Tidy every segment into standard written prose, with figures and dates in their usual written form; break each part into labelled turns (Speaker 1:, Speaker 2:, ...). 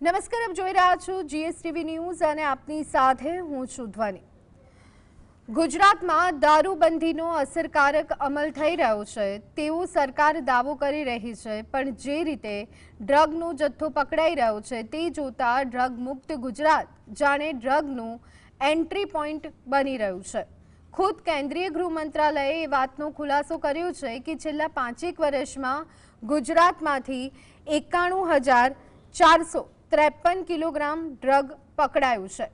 Speaker 1: નમસ્કાર, આપ જોઈ રહ્યા છો જીએસટીવી ન્યૂઝ અને આપની સાથે હું છું ધ્વનિ। ગુજરાતમાં દારૂબંધીનો અસરકારક અમલ થઈ રહ્યો છે તેવો સરકાર દાવો કરી રહી છે, પણ જે રીતે ડ્રગનો જથ્થો પકડાઈ રહ્યો છે તે જોતા ડ્રગ મુક્ત ગુજરાત જાણે ડ્રગનું એન્ટ્રી પોઈન્ટ બની રહ્યું છે। ખુદ કેન્દ્રીય ગૃહ મંત્રાલયે એ વાતનો ખુલાસો કર્યો છે કે છેલ્લા 5 વર્ષમાં ગુજરાતમાંથી 91,453 કિલોગ્રામ ડ્રગ પકડાયું છે।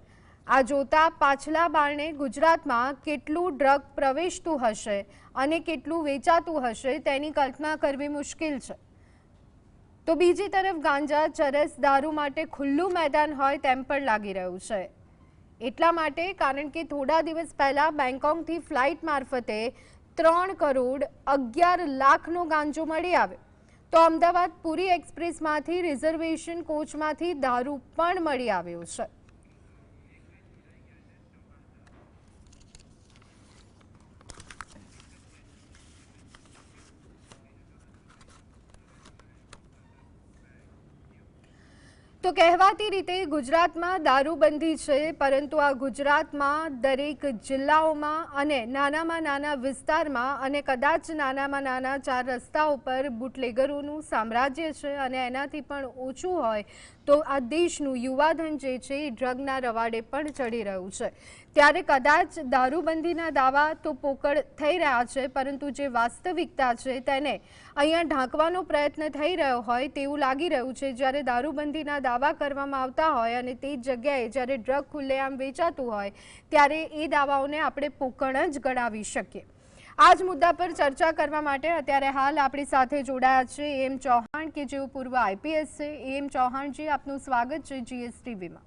Speaker 1: આ જોતા પાછલા બારણે ગુજરાતમાં કેટલું ડ્રગ પ્રવેશતું હશે અને કેટલું વેચાતું હશે તેની કલ્પના કરવી મુશ્કેલ છે। તો બીજી તરફ ગાંજા, ચરસ, દારૂ માટે ખુલ્લું મેદાન હોય તેમ પણ લાગી રહ્યું છે। એટલા માટે કારણ કે થોડા દિવસ પહેલા બેંકોકથી ફ્લાઇટ મારફતે 3,11,00,000નો ગાંજો મળી આવ્યો, તો અમદાવાદ પુરી એક્સપ્રેસમાંથી રિઝર્વેશન કોચમાંથી દારૂ પણ મળી આવ્યો છે। તો કહેવાતી રીતે ગુજરાતમાં દારૂબંધી છે, પરંતુ આ ગુજરાતમાં દરેક જિલ્લાઓમાં અને નાનામાં નાના વિસ્તારમાં અને કદાચ નાનામાં નાના 4 રસ્તાઓ પર બુટલેગરોનું સામ્રાજ્ય છે અને એનાથી પણ ઓછું હોય તો આ દેશનું યુવાધન જે છે એ ડ્રગના રવાડે પણ ચડી રહ્યું છે। ત્યારે કદાચ દારૂબંધીના દાવા તો પોકળ થઈ રહ્યા છે, પરંતુ જે વાસ્તવિકતા છે તેને અહીંયા ઢાંકવાનો પ્રયત્ન થઈ રહ્યો હોય તેવું લાગી રહ્યું છે। જ્યારે દારૂબંધીના દાવા કરવામાં આવતા હોય અને તે જ જગ્યાએ જ્યારે ડ્રગ ખુલ્લેઆમ વેચાતું હોય ત્યારે એ દાવાઓને આપણે પોકળ જ ગણાવી શકીએ। આ જ મુદ્દા પર ચર્ચા કરવા માટે અત્યારે હાલ આપણી સાથે જોડાયા છે એમ ચૌહાણ, કે જેઓ પૂર્વ આઈપીએસ છે। એમ ચૌહાણજી, આપનું સ્વાગત છે જીએસટીવીમાં।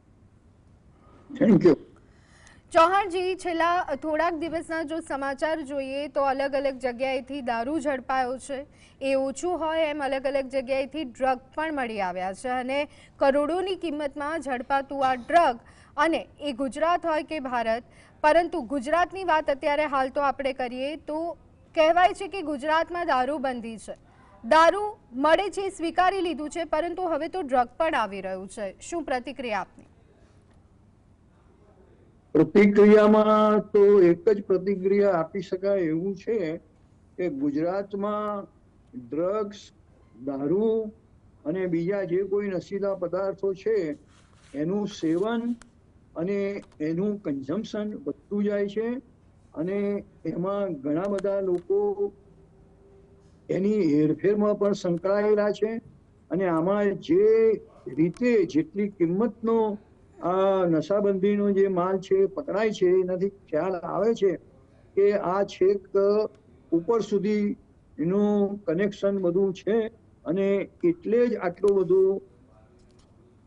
Speaker 2: Thank you.
Speaker 1: ચૌહાણજી, છેલ્લા થોડાક દિવસના જો સમાચાર જોઈએ તો અલગ અલગ જગ્યાએથી દારૂ ઝડપાયો છે, એ ઓછું હોય એમ અલગ અલગ જગ્યાએથી ડ્રગ પણ મળી આવ્યા છે અને કરોડોની કિંમતમાં ઝડપાતું આ ડ્રગ, અને એ ગુજરાત હોય કે ભારત, પરંતુ ગુજરાતની વાત અત્યારે હાલ તો આપણે કરીએ તો કહેવાય છે કે ગુજરાતમાં દારૂબંધી છે, દારૂ મળે છે સ્વીકારી લીધું છે, પરંતુ હવે તો ડ્રગ પણ આવી રહ્યું છે। શું પ્રતિક્રિયા આપની?
Speaker 2: પ્રતિક્રિયામાં તો એક જ પ્રતિક્રિયા આપી શકાય એવું છે કે ગુજરાતમાં ડ્રગ્સ, દારૂ અને બીજા જે કોઈ નશીલા પદાર્થો છે એનું સેવન અને એનું કન્ઝમ્પશન વધતું જાય છે અને એમાં ઘણા બધા લોકો એની હેરફેરમાં પણ સંકળાયેલા છે। અને આમાં જે રીતે જેટલી કિંમતનો આ નશાબંધીનો જે માલ છે પકડાય છે એનાથી ખ્યાલ આવે છે કે આ છેક ઉપર સુધી એનું કનેક્શન બધું છે અને એટલે જ આટલો બધો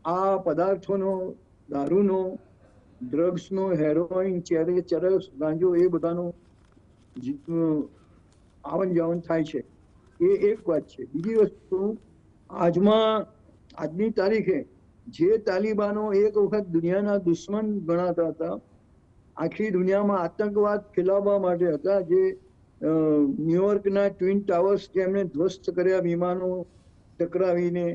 Speaker 2: આ પદાર્થોનો, દારૂનો, ડ્રગ્સનો, હેરોઇન, ચરસ, ગાંજો એ બધાનો આવન જાવન થાય છે। એ એક વાત છે। બીજી વસ્તુ, આજની તારીખે જે તાલિબાનો એક વખત દુનિયાના દુશ્મન ગણાતા હતા, આખી દુનિયામાં આતંકવાદ ફેલાવવા માટે હતા, જે ન્યુયોર્કના ટ્વિન ટાવર્સ જેમણે ધ્વસ્ત કર્યા વિમાનો ટકરાવીને,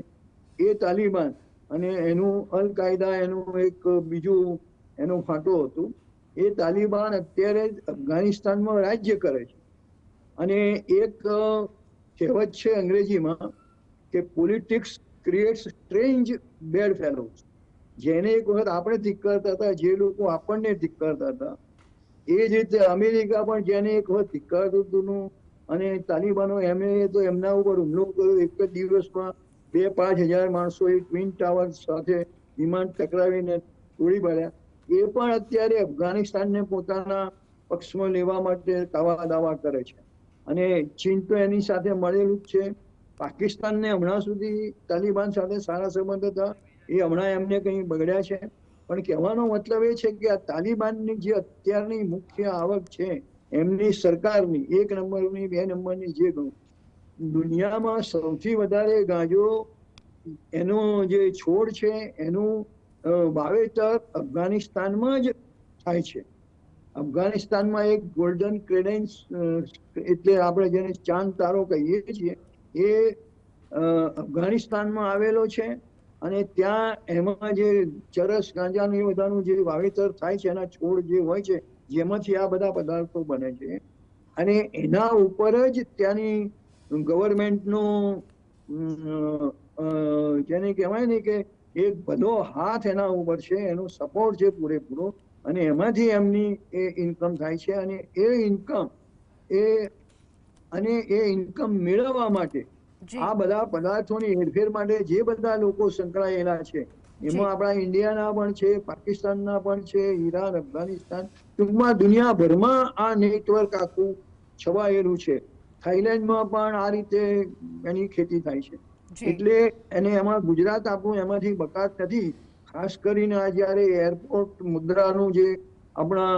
Speaker 2: એ તાલિબાન અને એનું અલ કાયદા એનું એક બીજું એનો ફાંટો હતું, એ તાલિબાન અત્યારે અફઘાનિસ્તાનમાં રાજ્ય કરે છે। અને એક કહેવત છે અંગ્રેજીમાં કે પોલિટિક્સ ક્રિએટ્સ સ્ટ્રેન્જ બેડ ફેલોઝ। જેને એક વખત આપણે ધિક્કારતા હતા, જે લોકો આપણને ધિક્કારતા હતા, એ જ રીતે અમેરિકા પણ જેને એક વખત ધિક્કારતું હતું અને તાલિબાનો એમણે તો એમના ઉપર હુમલો કર્યો, એક જ દિવસમાં 2-5 હજાર માણસો એ ટ્વિન ટાવર સાથે વિમાન ટકરાવીને તોડી પાડ્યા, એ પણ અત્યારે અફઘાનિસ્તાનને પોતાના પક્ષમાં લેવા માટે દાવા કરે છે। અને ચીન તો એની સાથે મળેલું જ છે। પાકિસ્તાનને હમણાં સુધી તાલિબાન સાથે સારા સંબંધ હતા, એ હમણાં એમને કંઈ બગડ્યા છે। પણ કહેવાનો મતલબ એ છે કે આ તાલિબાનની જે અત્યારની મુખ્ય આવક છે એમની સરકારની 1 નંબરની 2 નંબરની જે દુનિયામાં સૌથી વધારે ગાંજો એનો જે છોડ છે એનું વાવેતર અફઘાનિસ્તાનમાં જ થાય છે। અફઘાનિસ્તાનમાં એક ગોલ્ડન ક્રેડેન્સ એટલે આપણે જેને ચાંદ તારો કહીએ છીએ એ અફઘાનિસ્તાનમાં આવેલો છે અને ત્યાં એમાં જે ચરસ ગાંજાનું એ બધાનું જે વાવેતર થાય છે, એના છોડ જે હોય છે, જેમાંથી આ બધા પદાર્થો બને છે, અને એના ઉપર જ ત્યાંની ગવર્મેન્ટનો જેને કહેવાય ને કે એક બધો હાથ એના ઉપર છે, એનો સપોર્ટ છે પૂરેપૂરો, અને એમાંથી એમની એ ઇન્કમ થાય છે. અને એ ઇન્કમ મેળવવા માટે આ બધા પદાર્થોની હેરફેર માટે જે બધા લોકો સંકળાયેલા છે, એમાં આપણા ઇન્ડિયાના પણ છે, પાકિસ્તાનના પણ છે, ઈરાન, અફઘાનિસ્તાન, ટૂંકમાં દુનિયાભરમાં આ નેટવર્ક આખું છવાયેલું છે. થાઈલેન્ડમાં પણ આ રીતે એની ખેતી થાય છે. એટલે એને એમાં ગુજરાત આપણું એમાંથી બકાત નથી. ખાસ કરીને આ જયારે એરપોર્ટ મુદ્રાનું જે આપણા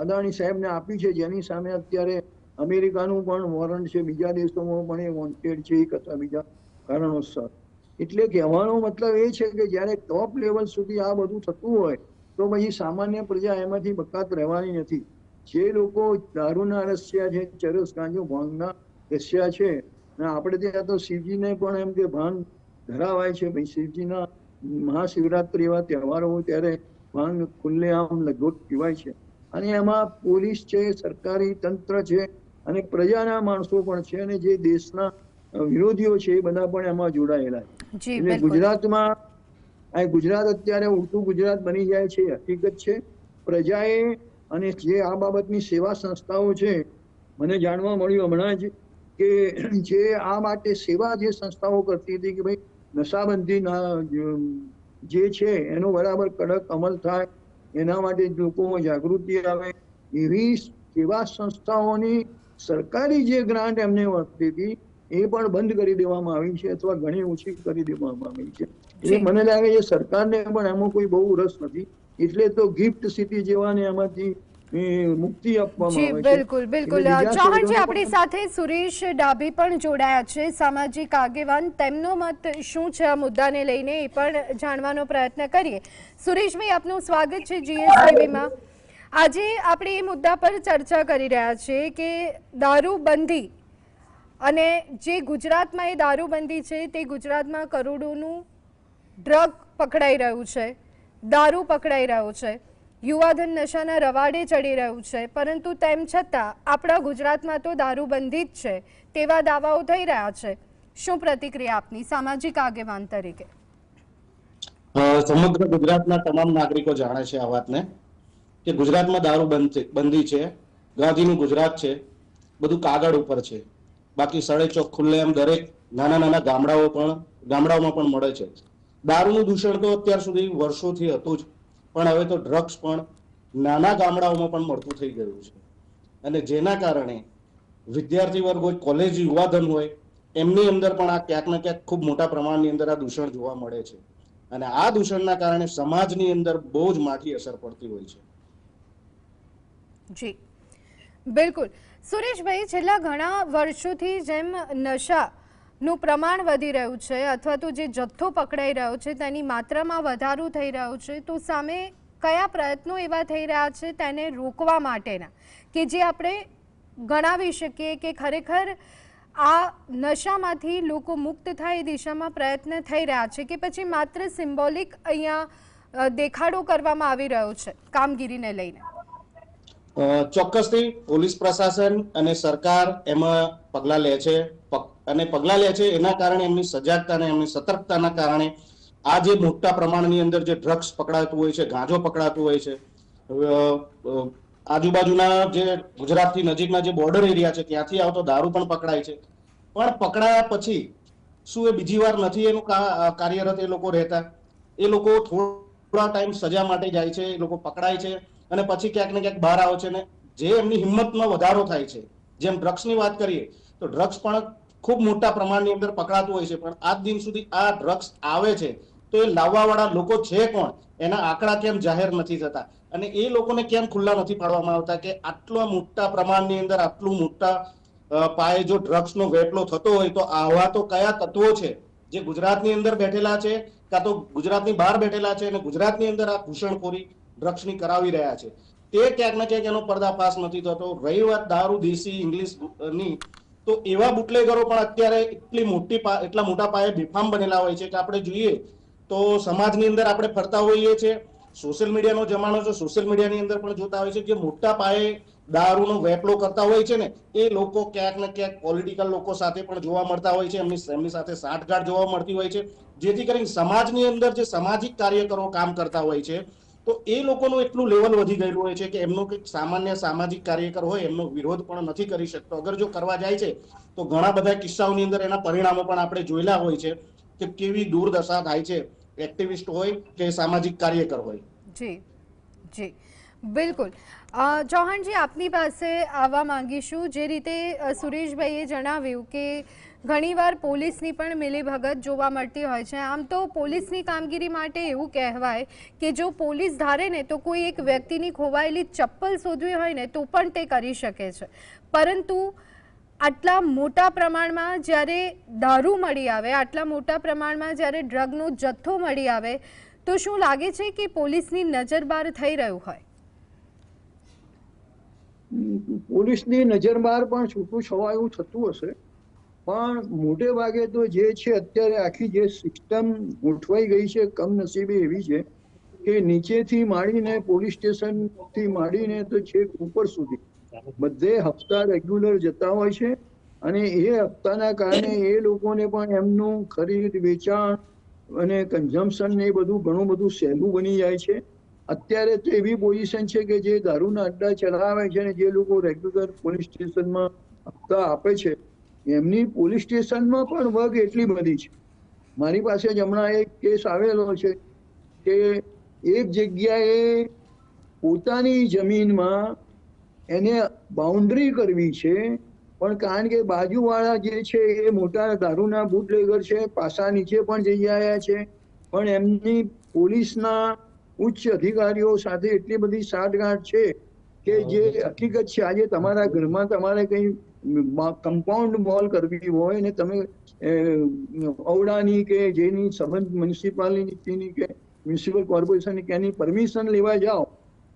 Speaker 2: અદાણી સાહેબને આપ્યું છે, જેની સામે અત્યારે અમેરિકાનું પણ વોરંટ છે, બીજા દેશોમાં પણ એ વોન્ટેડ છે, એક અથવા બીજા કારણોસર. એટલે કહેવાનો મતલબ એ છે કે જયારે ટોપ લેવલ સુધી આ બધું થતું હોય તો પછી સામાન્ય પ્રજા એમાંથી બકાત રહેવાની નથી. જે લોકો દારૂના રસિયા છે, ચરસ ગાંજો ભાંગના રસિયા છે, અને આપણે ત્યાં તો શિવજીને પણ એમ કે ભાંગ ધરાવાય છે. ભાઈ શિવજીના મહાશિવરાત્રી એવા તહેવારો હોય ત્યારે ભાંગ ખુલ્લેઆમ લગભગ પીવાય છે. અને એમાં પોલીસ છે, સરકારી તંત્ર છે, અને પ્રજાના માણસો પણ છે, અને જે દેશના વિરોધીઓ છે એ બધા પણ એમાં જોડાયેલા છે. એટલે ગુજરાત અત્યારે ઉડતું ગુજરાત બની જાય છે, હકીકત છે. પ્રજાએ અને જે આ બાબતની સેવા સંસ્થાઓ છે, મને જાણવા મળ્યું હમણાં જ કે જે આ માટે સેવા જે સંસ્થાઓ કરતી હતી કે ભાઈ નશાબંધી જે છે એનો બરાબર કડક અમલ થાય, એના માટે લોકોમાં જાગૃતિ આવે, એવી સેવા સંસ્થાઓની સરકારી જે ગ્રાન્ટ એમને મળતી હતી એ પણ બંધ કરી દેવામાં આવી છે, અથવા ઘણી ઓછી કરી દેવામાં આવી છે. એટલે મને લાગે છે સરકારને પણ એમાં કોઈ બહુ રસ નથી, એટલે તો ગિફ્ટ સિટી જેવાને એમાંથી મુક્તિ આપવામાં આવે છે.
Speaker 1: બિલકુલ બિલકુલ. ચૌહાણજી, આપણી સાથે સુરેશ ડાભી પણ જોડાયા છે, સામાજિક આગેવાન. તેમનો મત શું છે આ મુદ્દાને લઈને એ પણ જાણવાનો પ્રયત્ન કરીએ. સુરેશભાઈ, આપનું સ્વાગત છે GSTVમાં. આજે આપણે એ મુદ્દા પર ચર્ચા કરી રહ્યા છીએ કે દારૂબંધી, અને જે ગુજરાતમાં એ દારૂબંધી છે તે ગુજરાતમાં કરોડોનું ડ્રગ પકડાઈ રહ્યું છે, દારૂ પકડાઈ રહ્યો છે, યુવાધન નશાના રવાડે ચડી રહ્યું છે, પરંતુ તેમ છતાં આપણા ગુજરાતમાં તો દારૂબંધી જ છે તેવા દાવાઓ થઈ રહ્યા છે. શું પ્રતિક્રિયા આપની સામાજિક આગેવાન તરીકે?
Speaker 3: સમગ્ર ગુજરાતના તમામ નાગરિકો જાણે છે આ વાતને કે ગુજરાતમાં દારૂ બંધી છે, ગાંધીનું ગુજરાત છે, બધું કાગળ ઉપર છે. બાકી સડે ચોક ખુલ્લેઆમ દરેક નાના નાના ગામડાઓમાં પણ મળે છે. દારૂનું દૂષણ તો અત્યાર સુધી વર્ષોથી હતું જ, પણ હવે તો ડ્રગ્સ પણ નાના ગામડાઓમાં પણ મળતું થઈ ગયું છે. અને જેના કારણે વિદ્યાર્થી વર્ગ હોય, કોલેજ યુવાધન હોય, એમની અંદર પણ આ ક્યાંક ને ક્યાંક ખૂબ મોટા પ્રમાણની અંદર આ દૂષણ જોવા મળે છે. અને આ દૂષણના કારણે સમાજની અંદર બહુ જ માઠી અસર પડતી હોય છે.
Speaker 1: જી બિલકુલ. સુરેશભાઈ, છેલ્લા ઘણા વર્ષોથી જેમ નશાનું પ્રમાણ વધી રહ્યું છે, અથવા તો જે જથ્થો પકડાઈ રહ્યો છે તેની માત્રામાં વધારો થઈ રહ્યો છે, તો સામે કયા પ્રયત્નો એવા થઈ રહ્યા છે તેને રોકવા માટેના કે જે આપણે ગણાવી શકીએ કે ખરેખર આ નશામાંથી લોકો મુક્ત થાય એ દિશામાં પ્રયત્ન થઈ રહ્યા છે, કે પછી માત્ર સિમ્બોલિક અહીંયા દેખાડો કરવામાં આવી રહ્યો છે કામગીરીને લઈને?
Speaker 3: ચોક્કસથી પોલીસ પ્રશાસન અને સરકાર એમાં પગલા લે છે, અને પગલા લે છે એના કારણે એમની સજાગતા અને એમની સતર્કતાના કારણે આ જે મોટા પ્રમાણની અંદર જે ડ્રગ્સ પકડાતું હોય છે, ગાંજો પકડાતું હોય છે, આજુબાજુના જે ગુજરાતથી નજીકના જે બોર્ડર એરિયા છે ત્યાંથી આવતો દારૂ પણ પકડાય છે. પણ પકડાયા પછી શું એ બીજી વાર નથી એનું કાર્યરત એ લોકો રહેતા? એ લોકો થોડા ટાઈમ સજા માટે જાય છે, એ લોકો પકડાય છે અને પછી ક્યાંક ને ક્યાંક બહાર આવે છે, ને જે એમની હિંમતમાં વધારો થાય છે. જેમ ડ્રગ્સની વાત કરીએ તો ડ્રગ્સ પણ ખૂબ મોટા પ્રમાણની અંદર પકડાતું હોય છે, પણ આજ દિન સુધી આ ડ્રગ્સ આવે છે તો એ લાવવા વાળા લોકો છે કોણ, એના આંકડા કેમ જાહેર નથી થતા, અને એ લોકોને કેમ ખુલ્લા નથી પાડવામાં આવતા કે આટલા મોટા પ્રમાણની અંદર આટલું મોટા પાયે જો ડ્રગ્સનો વેપલો થતો હોય તો આવા તો કયા તત્વો છે જે ગુજરાતની અંદર બેઠેલા છે કાં તો ગુજરાતની બહાર બેઠેલા છે અને ગુજરાતની અંદર આ ઘૂસણખોરી ડ્રગ્સની કરાવી રહ્યા છે, તે ક્યાંક ને ક્યાંક એનો પર્દાફાશ નથી થતો. રહી વાત દારૂ દેશી ઇંગ્લિશની, તો એવા બુટલેગરો પણ અત્યારે એટલા મોટા પાયે બેફામ બનેલા હોય છે કે આપણે જોઈએ તો સમાજની અંદર આપણે ફરતા હોઈએ છીએ, સોશિયલ મીડિયાનો જમાનો છે, સોશિયલ મીડિયાની અંદર પણ જોતા હોય છે જે મોટા પાયે દારૂનો વેપલો કરતા હોય છે ને એ લોકો ક્યાંક ને ક્યાંક પોલિટિકલ લોકો સાથે પણ જોવા મળતા હોય છે, એમની સાથે સાંઠગાંઠ જોવા મળતી હોય છે, જેથી કરીને સમાજની અંદર જે સામાજિક કાર્યકરો કામ કરતા હોય છે તો એ લોકોનું એટલું લેવલ વધી ગયેલું હોય છે કે એમનો કંઈક સામાન્ય સામાજિક કાર્યકર હોય એમનો વિરોધ પણ નથી કરી શકતો. અગર જો કરવા જાય છે તો ઘણા બધા કિસ્સાઓની અંદર એના પરિણામો પણ આપણે જોયેલા હોય છે કે કેવી દુર્દશા થાય છે, એક્ટિવિસ્ટ હોય કે સામાજિક કાર્યકર હોય.
Speaker 1: જી જી બિલકુલ. ચૌહાણજી, આપની પાસે આવવા માંગીશું. જે રીતે સુરેશભાઈએ જણાવ્યું કે ઘણીવાર પોલીસની પણ મિલીભગત જોવા મળતી હોય છે. આમ તો પોલીસની કામગીરી માટે એવું કહેવાય કે જો પોલીસ ધારે ને તો કોઈ એક વ્યક્તિની ખોવાયેલી ચપ્પલ શોધવી હોય ને તો પણ તે કરી શકે છે, પરંતુ આટલા મોટા પ્રમાણમાં જ્યારે દારૂ મળી આવે, આટલા મોટા પ્રમાણમાં જ્યારે ડ્રગનો જથ્થો મળી આવે તો શું લાગે છે કે પોલીસની નજર બહાર થઈ રહ્યું હોય?
Speaker 2: પોલીસની નજર બહાર પણ છૂટું છવાયું થતું હશે, પણ મોટે ભાગે તો જે છે અત્યારે આખી જે સિસ્ટમ ગોઠવાઈ ગઈ છે કમનસીબે એવી છે કે નીચેથી માંડીને પોલીસ સ્ટેશનથી માંડીને તો છેક ઉપર સુધી બધે હપ્તા રેગ્યુલર જતા હોય છે અને એ હપ્તાના કારણે એ લોકોને પણ એમનું ખરીદ વેચાણ અને કન્ઝમ્પશન ને એ બધું ઘણું બધું સહેલું બની જાય છે. અત્યારે તો એવી પોઝિશન છે કે જે દારૂના અડ્ડા ચલાવે છે અને જે લોકો રેગ્યુલર પોલીસ સ્ટેશનમાં હપ્તા આપે છે એમની પોલીસ સ્ટેશનમાં પણ વર્ગ એટલી બધી છે. મારી પાસે જ હમણાં એક કેસ આવેલો છે કે એક જગ્યાએ પોતાની જમીનમાં એને બાઉન્ડ્રી કરવી છે, પણ કારણ કે બાજુવાળા જે છે એ મોટા દારૂના બુટલેગર છે, પાસા નીચે પણ જઈ આવ્યા છે, પણ એમની પોલીસના ઉચ્ચ અધિકારીઓ સાથે એટલી બધી સાંઠગાંઠ છે કે જે હકીકત છે આજે તમારા ઘરમાં તમારે કઈ કમ્પાઉન્ડ વોલ કરવી હોય ને તમે ઔડાની કે જેની સંબંધ મ્યુનિસિપાલિટીની કે મ્યુનિસિપલ કોર્પોરેશનની કે એની પરમિશન લેવા જાઓ,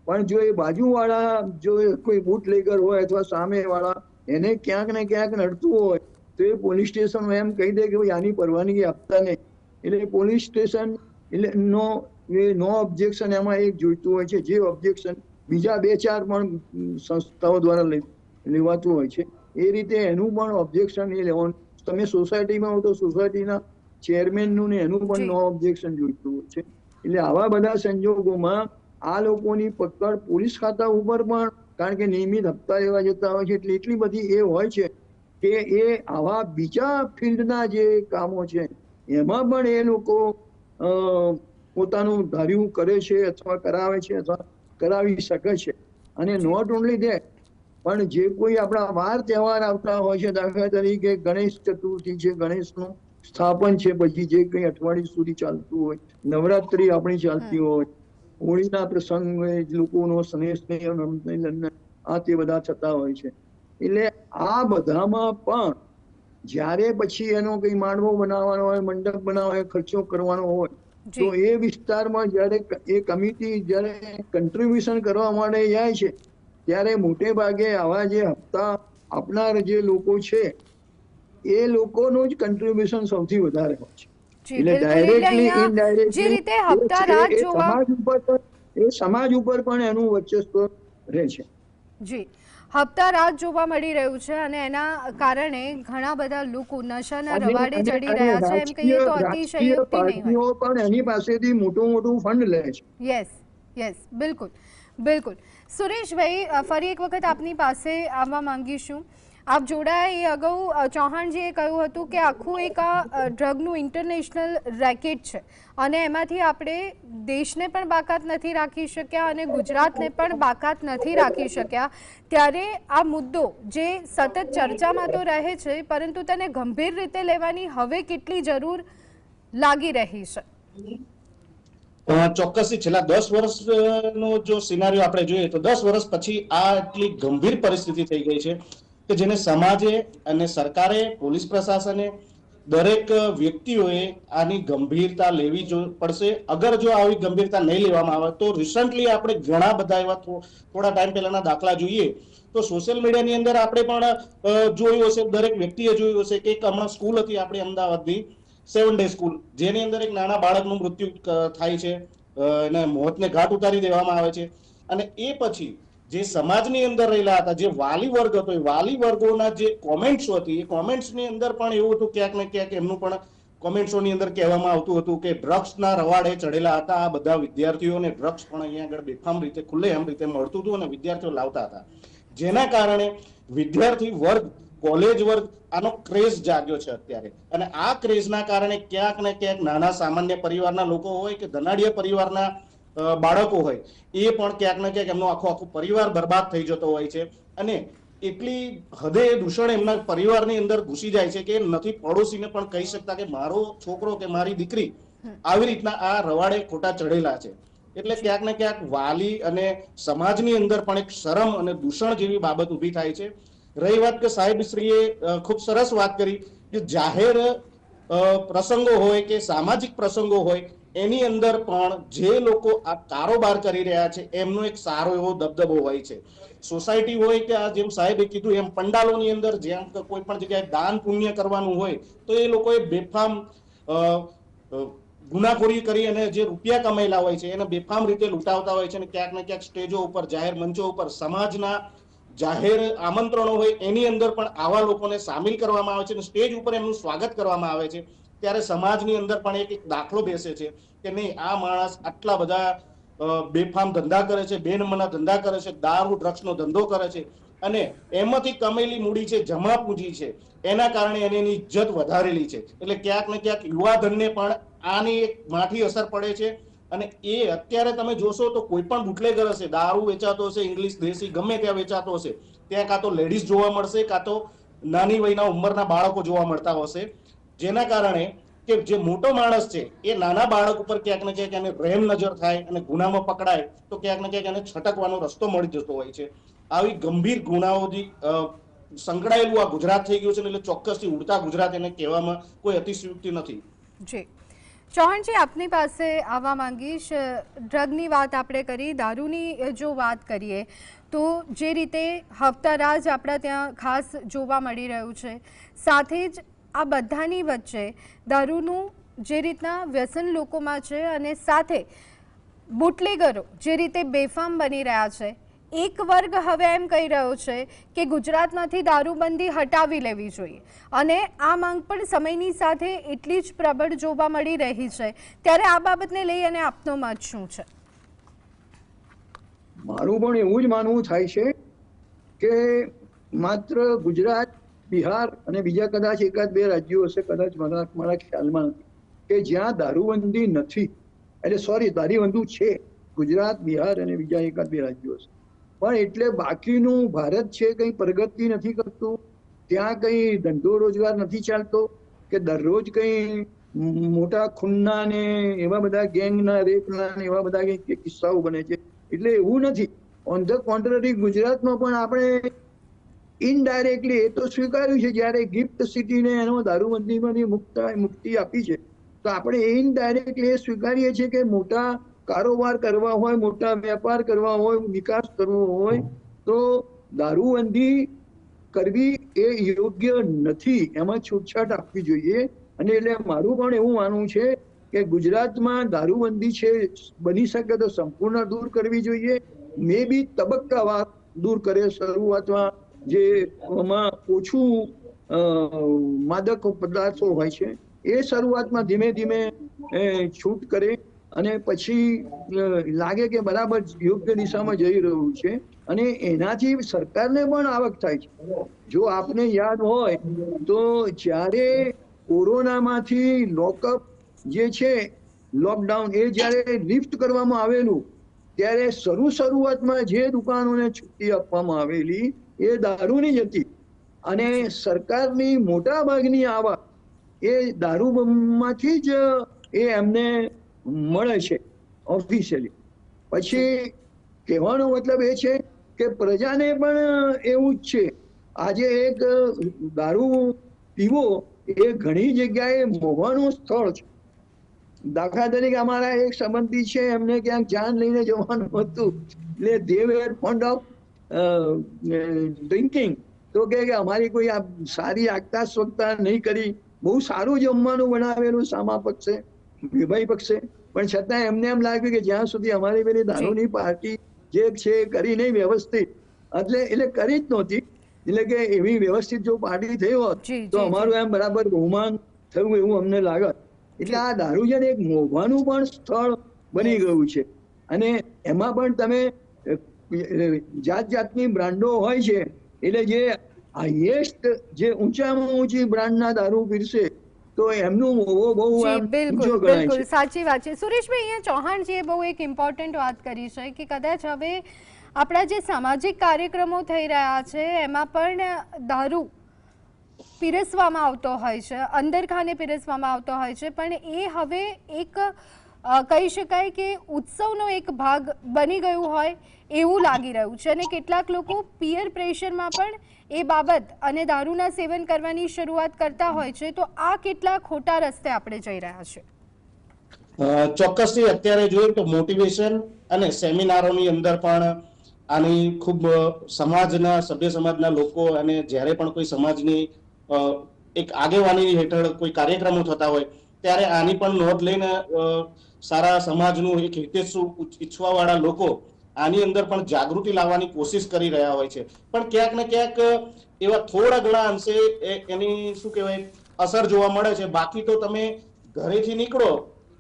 Speaker 2: પણ જો એ બાજુવાળા જો કોઈ બુટલેગર હોય અથવા સામેવાળા એને ક્યાંક ને ક્યાંક નડતું હોય તો એ પોલીસ સ્ટેશન એમ કહી દે કે ભાઈ આની પરવાનગી આપતા નહીં. એટલે પોલીસ સ્ટેશન નો ઓબ્જેક્શન એમાં એક જોઈતું હોય છે, જે ઓબ્જેક્શન બીજા 2-4 પણ સંસ્થાઓ દ્વારા લેવાતું હોય છે. એ રીતે એનું પણ ઓબ્જેક્શન એ લેવાનું. તમે સોસાયટીમાં હો તો સોસાયટીના ચેરમેનનું ને એનું પણ નો ઓબ્જેક્શન જોઈતું હોય છે. એટલે આવા બધા સંજોગોમાં આ લોકોની પકડ પોલીસ ખાતા ઉપર પણ, કારણ કે નિયમિત હપ્તા લેવા જતા હોય છે એટલે એટલી બધી એ હોય છે કે એ આવા બીજા ફિલ્ડના જે કામો છે એમાં પણ એ લોકો પોતાનું ધાર્યું કરે છે અથવા કરાવે છે અથવા કરાવી શકે છે. અને નોટ ઓનલી ધેટ, પણ જે કોઈ આપણા વાર તહેવાર આવતા હોય છે, દાખલા તરીકે ગણેશ ચતુર્થી છે, ગણેશનું સ્થાપન છે, પછી જે કંઈ અઠવાડિયું સુધી ચાલતું હોય, નવરાત્રી આપણી ચાલતી હોય, હોળીના પ્રસંગે લોકોનો સ્નેહ આ તે બધા થતા હોય છે. એટલે આ બધામાં પણ જ્યારે પછી એનો કઈ માંડવો બનાવવાનો હોય, મંડપ બનાવવાનો હોય, ખર્ચો કરવાનો હોય તો એ વિસ્તારમાં જ્યારે એ કમિટી જ્યારે કન્ટ્રીબ્યુશન કરવા માટે જાય છે ત્યારે મોટે ભાગે આવા જે હપ્તા આપનાર જે લોકો છે એ લોકોનું જ કન્ટ્રીબ્યુશન સૌથી વધારે હોય છે. એટલે ડાયરેક્ટલી ઇનડાયરેક્ટલી સમાજ ઉપર પણ એનું વર્ચસ્વ રહે છે.
Speaker 1: જી, હપ્તા રાત જોવા મળી રહ્યું છે અને એના કારણે ઘણા બધા લોકો નશાના રવાડે ચડી રહ્યા છે, એમ કહીએ તો અતિશયોક્તિ નહીં હોય.
Speaker 2: પણ એની પાસેથી મોટું ફંડ લે છે.
Speaker 1: યસ બિલકુલ બિલકુલ. સુરેશભાઈ, ફરી એક વખત આપની પાસે આવવા માંગીશું. આપ જોડાયા એ અગાઉ ચૌહાણજીએ કહ્યું હતું કે આખું એક આ ડ્રગનું ઇન્ટરનેશનલ રેકેટ છે અને એમાંથી આપણે દેશને પણ બાકાત નથી રાખી શક્યા અને ગુજરાતને પણ બાકાત નથી રાખી શક્યા. ત્યારે આ મુદ્દો જે સતત ચર્ચામાં તો રહે છે, પરંતુ તેને ગંભીર રીતે લેવાની હવે કેટલી જરૂર લાગી રહી છે?
Speaker 3: ચોક્કસથી છેલ્લા 10 વર્ષનો જો સિનારીઓ આપણે જોઈએ તો 10 વર્ષ પછી આ એટલી ગંભીર પરિસ્થિતિ થઈ ગઈ છે કે જેને સમાજે અને સરકારે, પોલીસ પ્રશાસને, દરેક વ્યક્તિઓએ આની ગંભીરતા લેવી પડશે. અગર જો આવી ગંભીરતા નહીં લેવામાં આવે તો રિસન્ટલી આપણે ઘણા બધા એવા થોડા ટાઈમ પહેલાના દાખલા જોઈએ તો સોશિયલ મીડિયાની અંદર આપણે પણ જોયું હશે, દરેક વ્યક્તિએ જોયું હશે કે એક હમણાં સ્કૂલ હતી આપણી અમદાવાદની, 7 ડે સ્કૂલ, જેની અંદર એક નાના બાળકનું મૃત્યુ થાય છે, એને મોતને ઘાટ ઉતારી દેવામાં આવે છે. અને એ પછી જે સમાજની અંદર રહેલા હતા, જે વાલી વર્ગ હતો, એ વાલી વર્ગોના જે કોમેન્ટ્સ હતી, એ કોમેન્ટ્સની અંદર પણ એવું હતું ક્યાંક ને ક્યાંક એમનું પણ કોમેન્ટ્સોની અંદર કહેવામાં આવતું હતું કે ડ્રગ્સના રવાડે ચડેલા હતા આ બધા વિદ્યાર્થીઓને. ડ્રગ્સ પણ અહીંયા આગળ બેફામ રીતે, ખુલ્લેઆમ રીતે મળતું હતું અને વિદ્યાર્થીઓ લાવતા હતા, જેના કારણે વિદ્યાર્થી વર્ગ, કોલેજ વર્ગ આનો ક્રેઝ જાગ્યો છે અત્યારે. અને આ ક્રેઝના કારણે ક્યાંક ને ક્યાંક નાના સામાન્ય પરિવારના લોકો હોય કે ધનાઢ્ય પરિવારના બાળકો હોય, એ પણ ક્યાંક ને ક્યાંક એમનો આખો પરિવાર બરબાદ થઈ જતો હોય છે. અને એટલી હદે દૂષણ એમના પરિવારની અંદર ઘૂસી જાય છે કે નથી પડોશીને પણ કહી શકતા કે મારો છોકરો કે મારી દીકરી આવી રીતના આ રવાડે ખોટા ચડેલા છે. એટલે ક્યાંક ને ક્યાંક વાલી અને સમાજની અંદર પણ એક શરમ અને દૂષણ જેવી બાબત ઊભી થાય છે. રહી વાત કે સાહેબશ્રીએ ખૂબ સરસ વાત કરી કે જાહેર પ્રસંગો હોય કે સામાજિક પ્રસંગો હોય એની અંદર પણ જે લોકો આ કારોબાર કરી રહ્યા છે એમનો એક સારો એવો દબદબો હોય છે. સોસાયટી હોય કે આ જેમ સાહેબે કીધું એમ પંડાલોની અંદર જેમ કોઈ પણ જગ્યાએ દાન પુણ્ય કરવાનું હોય તો એ લોકોએ બેફામ ગુનાખોરી કરી અને જે રૂપિયા કમાયેલા હોય છે એને બેફામ રીતે લૂંટાવતા હોય છે. અને ક્યાંક ને ક્યાંક સ્ટેજો ઉપર, જાહેર મંચો ઉપર, સમાજના જાહેર આમંત્રણો હોય એની અંદર પણ આવા લોકોને સામેલ કરવામાં આવે છે અને સ્ટેજ ઉપર એમનું સ્વાગત કરવામાં આવે છે. ત્યારે સમાજની અંદર પણ એક દાખલો બેસે છે કે નહીં, આ માણસ આટલા બધા બેફામ ધંધા કરે છે, બે નંબરના ધંધા કરે છે, દારૂ ડ્રગ્સનો ધંધો કરે છે અને એમાંથી કમેલી મૂડી છે, જમા પૂંજી છે, એના કારણે એની ઇજ્જત વધારેલી છે. એટલે ક્યાંક ને ક્યાંક યુવાધનને પણ આની એક માઠી અસર પડે છે. અને એ અત્યારે તમે જોશો તો કોઈ પણ બુટલેગર હશે, દારૂ વેચાતો હશે, ઇંગ્લિશ દેશી ગમે ત્યાં વેચાતો હશે, ત્યાં કાં તો લેડીઝ જોવા મળશે, કાં તો નાની વયના ઉંમરના બાળકો જોવા મળતા હશે. જેના કારણે કે જે મોટો માણસ છે એ નાના બાળક ઉપર ક્યાંક ને ક્યાંક એને રહેમ નજર થાય અને ગુનામાં પકડાય તો ક્યાંક ને ક્યાંક એને છટકવાનો રસ્તો મળી જતો હોય છે. આવી ગંભીર ગુનાઓથી સંકળાયેલું આ ગુજરાત થઈ ગયું છે. એટલે ચોક્કસથી ઉડતા ગુજરાત એને કહેવામાં કોઈ અતિશયોક્તિ નથી.
Speaker 1: જી ચૌહાણજી, આપની પાસે આવવા માંગીશ. ડ્રગની વાત આપણે કરી, દારૂની જો વાત કરીએ તો જે રીતે હપ્તારાજ આપણા ત્યાં ખાસ જોવા મળી રહ્યું છે, સાથે જ આ બધાની વચ્ચે દારૂનું જે રીતના વ્યસન લોકોમાં છે અને સાથે બુટલેગરો જે રીતે બેફામ બની રહ્યા છે, એક વર્ગ હવે એમ કહી રહ્યો છે કે ગુજરાતમાંથી દારૂબંધી હટાવી લેવી જોઈએ અને આ માંગ પણ સમયની સાથે એટલી જ પ્રબળ જોવા મળી રહી છે. ત્યારે આ બાબતને લઈ અને આપનો મત શું છે?
Speaker 2: મારું પણ એવું જ માનવું થાય છે કે માત્ર ગુજરાત, બિહાર અને બીજા કદાચ એકાદ બે રાજ્યો હશે, કદાચ મારા ખ્યાલમાં નથી, કે જ્યાં દારૂબંધી નથી. એટલે સોરી, દારૂબંધી છે ગુજરાત, બિહાર અને બીજા એકાદ બે રાજ્યો હશે, પણ એટલે બાકીનું ભારત છે કંઈ પ્રગતિ નથી કરતું, ત્યાં કંઈ ધંધો રોજગાર નથી ચાલતો, કે દરરોજ કંઈ મોટા ખૂનના ને એવા બધા ગેંગના, રેપના ને એવા બધા કંઈક કિસ્સાઓ બને છે. એટલે એવું નથી. ઓન ધ કોન્ટ્રરી ગુજરાતમાં પણ આપણે ઇનડાયરેક્ટલી એ તો સ્વીકાર્યું છે, જ્યારે ગિફ્ટ સિટીને એનો દારૂબંધીમાંથી મુક્તિ આપી છે તો આપણે ઇનડાયરેક્ટલી એ સ્વીકારીએ છીએ કે મોટા કારોબાર કરવા હોય, મોટા વેપાર કરવા હોય, વિકાસ કરવો હોય તો દારૂબંધી કરવી એ યોગ્ય નથી, એમાં છૂટછાટ આપવી જોઈએ. અને એટલે મારું પણ એવું માનવું છે કે ગુજરાતમાં દારૂબંધી છે, બની શકે તો સંપૂર્ણ દૂર કરવી જોઈએ. મે બી તબક્કાવાર દૂર કરે, શરૂઆતમાં જે એમાં ઓછું માદક પદાર્થો હોય છે એ શરૂઆતમાં ધીમે ધીમે છૂટ કરે અને પછી લાગે કે બરાબર યોગ્ય દિશામાં જઈ રહ્યું છે અને એનાથી સરકારને પણ આવક થાય છે. જો આપને યાદ હોય તો જ્યારે કોરોનામાંથી લોકઅપ જે છે, લોકડાઉન, એ જ્યારે લિફ્ટ કરવામાં આવેલું ત્યારે શરૂઆતમાં જે દુકાનોને છુટ્ટી આપવામાં આવેલી એ દારૂની જ હતી અને સરકારની મોટા ભાગની આવક એ દારૂમાંથી જ એ એમને મળે છે ઓફિશિયલી. પછી કહેવાનો મતલબ એ છે કે પ્રજાને પણ એવું જ છે. આજે એક દારૂ પીવો એ ઘણી જગ્યાએ મોહવાનું સ્થળ છે. દાખલા તરીકે અમારા એક સંબંધી છે, એમને ક્યાંક જાન લઈને જવાનું હતું, એટલે they were fond of drinking. તો કે અમારી કોઈ સારી આગતા સ્વગતા નહીં કરી બહુ સારું જમવાનું બનાવેલું સામા પક્ષે, વિભાઈ પક્ષે, પણ છતાં એમને એમ લાગ્યું કે જ્યાં સુધી અમારી પેલી દારૂની પાર્ટી જે છે એ કરી નહીં વ્યવસ્થિત, એટલે કરી જ નહોતી, એટલે કે એવી વ્યવસ્થિત જો પાર્ટી થઈ હોત તો અમારું એમ બરાબર બહુમાન થયું એવું અમને લાગત. એટલે આ દારૂ છે ને એક મોઘવાનું પણ સ્થળ બની ગયું છે, અને એમાં પણ તમે જાત જાતની બ્રાન્ડો હોય છે, એટલે જે હાઈએસ્ટ જે ઊંચામાં ઊંચી બ્રાન્ડના દારૂ પીરસે તો એમનું મોવો બહુ ઊંચો ગણાય છે.
Speaker 1: સાચી વાત છે. સુરેશભાઈ, અહીંયા ચૌહાણજીએ બહુ એક ઇમ્પોર્ટન્ટ વાત કરી છે કે કદાચ હવે આપણા જે સામાજિક કાર્યક્રમો થઈ રહ્યા છે એમાં પણ દારૂ પીરસવામાં આવતો હોય છે, અંદરખાને પીરસવામાં આવતો હોય છે, પણ એ હવે એક કહી શકાય કે ઉત્સવનો એક ભાગ બની ગયું હોય એવું લાગી રહ્યું છે, અને કેટલાક લોકો પિયર પ્રેશરમાં પણ એ બાબત અને દારૂના સેવન કરવાની શરૂઆત કરતા હોય છે. તો આ કેટલા ખોટા રસ્તે આપણે જઈ રહ્યા છે?
Speaker 3: ચોક્કસથી અત્યારે જોઈએ તો મોટિવેશન અને સેમિનારોની અંદર પણ આની ખૂબ સમાજના સભ્ય સમાજના લોકો, અને જ્યારે પણ કોઈ સમાજની એક આગેવાની હેઠળ કોઈ કાર્યક્રમો થતા હોય ત્યારે આની પણ નોંધ લઈને સારા સમાજનું એક હિતેચ્છુ ઈચ્છવા વાળા લોકો આની અંદર પણ જાગૃતિ લાવવાની કોશિશ કરી રહ્યા હોય છે. પણ ક્યાંક ને ક્યાંક એવા થોડા ઘણા અંશે એની શું કહેવાય અસર જોવા મળે છે. બાકી તો તમે ઘરેથી નીકળો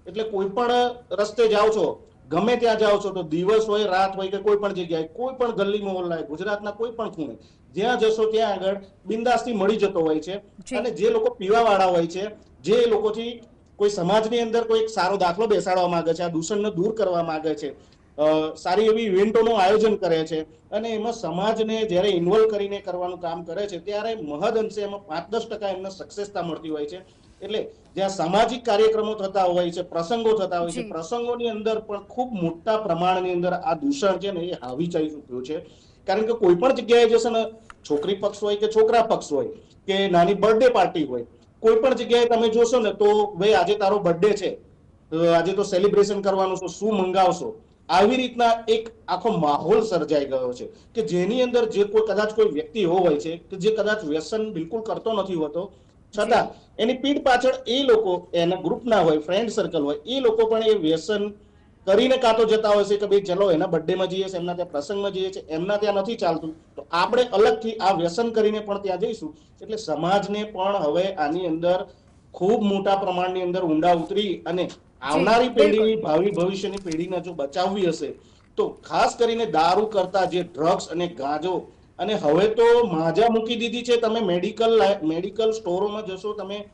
Speaker 3: એટલે કોઈ પણ રસ્તે જાઓ છો, ગમે ત્યાં જાઓ છો, તો દિવસ હોય રાત હોય કે કોઈ પણ જગ્યાએ, કોઈ પણ ગલી મોહલ્લા, ગુજરાતના કોઈ પણ ખૂણે જ્યાં જશો ત્યાં આગળ બિંદાસથી મળી જતો હોય છે. અને જે લોકો પીવા વાળા હોય છે, જે લોકોથી કોઈ સમાજની અંદર કોઈ સારો દાખલો બેસાડવા માંગે છે, આ દૂષણને દૂર કરવા માંગે છે, સારી એવી ઇવેન્ટોનું આયોજન કરે છે, અને એમાં સમાજને જ્યારે ઇન્વોલ્વ કરીને કરવાનું કામ કરે છે ત્યારે મહદ અંશે એમાં 5-10% એમને સક્સેસતા મળતી હોય છે. એટલે જ્યાં સામાજિક કાર્યક્રમો થતા હોય છે, પ્રસંગો થતા હોય છે, પ્રસંગોની અંદર પણ ખૂબ મોટા પ્રમાણની અંદર આ દૂષણ છે ને એ હાવી થઈ ચૂક્યું છે. કારણ કે કોઈ પણ જગ્યાએ જશે ને, છોકરી પક્ષ હોય કે છોકરા પક્ષ હોય કે નાની બર્થડે પાર્ટી હોય, કોઈ પણ જગ્યાએ તમે જોશો ને તો ભાઈ આજે તારો બર્થડે છે, આજે તો સેલિબ્રેશન કરવાનું છે, શું મંગાવશો, આવી રીતના એક આખો માહોલ સર્જાઈ ગયો છે કે જેની અંદર જે કોઈ કદાચ કોઈ વ્યક્તિ એવો હોય છે કે જે કદાચ વ્યસન બિલકુલ કરતો નથી હોતો, છતાં એની પીઠ પાછળ એ લોકો, એના ગ્રુપના હોય, ફ્રેન્ડ સર્કલ હોય, એ લોકો પણ એ વ્યસન કરીને કાં તો જતા હોય છે કે ભાઈ ચલો એના બર્થડેમાં જઈએ છીએ, એમના ત્યાં પ્રસંગમાં જઈએ છીએ, એમના ત્યાં નથી ચાલતું તો આપણે અલગથી આ વ્યસન કરીને પણ ત્યાં જઈશું. એટલે સમાજને પણ હવે આની અંદર ખૂબ મોટા પ્રમાણની અંદર ઊંડા ઉતરી અને આવનારી પેઢીની, ભાવિ ભવિષ્યની પેઢીને જો બચાવવી હશે તો ખાસ કરીને દારૂ કરતા જે ડ્રગ્સ અને ગાંજો, અને હવે તો માજા મૂકી દીધી છે. તમે મેડિકલ સ્ટોરોમાં જશો, તમે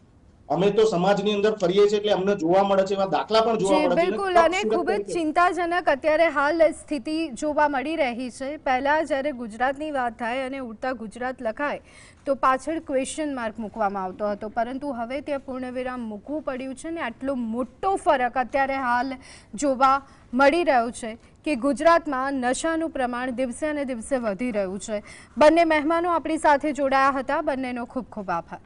Speaker 3: અમે તો સમાજની અંદર ફરીએ છીએ એટલે અમને જોવા મળે છે, એવા દાખલા પણ જોવા મળે છે.
Speaker 1: બિલકુલ, અને ખૂબ જ ચિંતાજનક અત્યારે હાલ સ્થિતિ જોવા મળી રહી છે. પહેલા જ્યારે ગુજરાતની વાત થાય અને ઉડતા ગુજરાત લખાય તો પાછળ ક્વેશ્ચન માર્ક મૂકવામાં આવતો હતો, પરંતુ હવે ત્યાં પૂર્ણવિરામ મૂકવું પડ્યું છે. ને આટલો મોટો ફરક અત્યારે હાલ જોવા મળી રહ્યો છે કે ગુજરાતમાં નશાનું પ્રમાણ દિવસે ને દિવસે વધી રહ્યું છે. બંને મહેમાનો આપણી સાથે જોડાયા હતા, બંનેનો ખૂબ ખૂબ આભાર.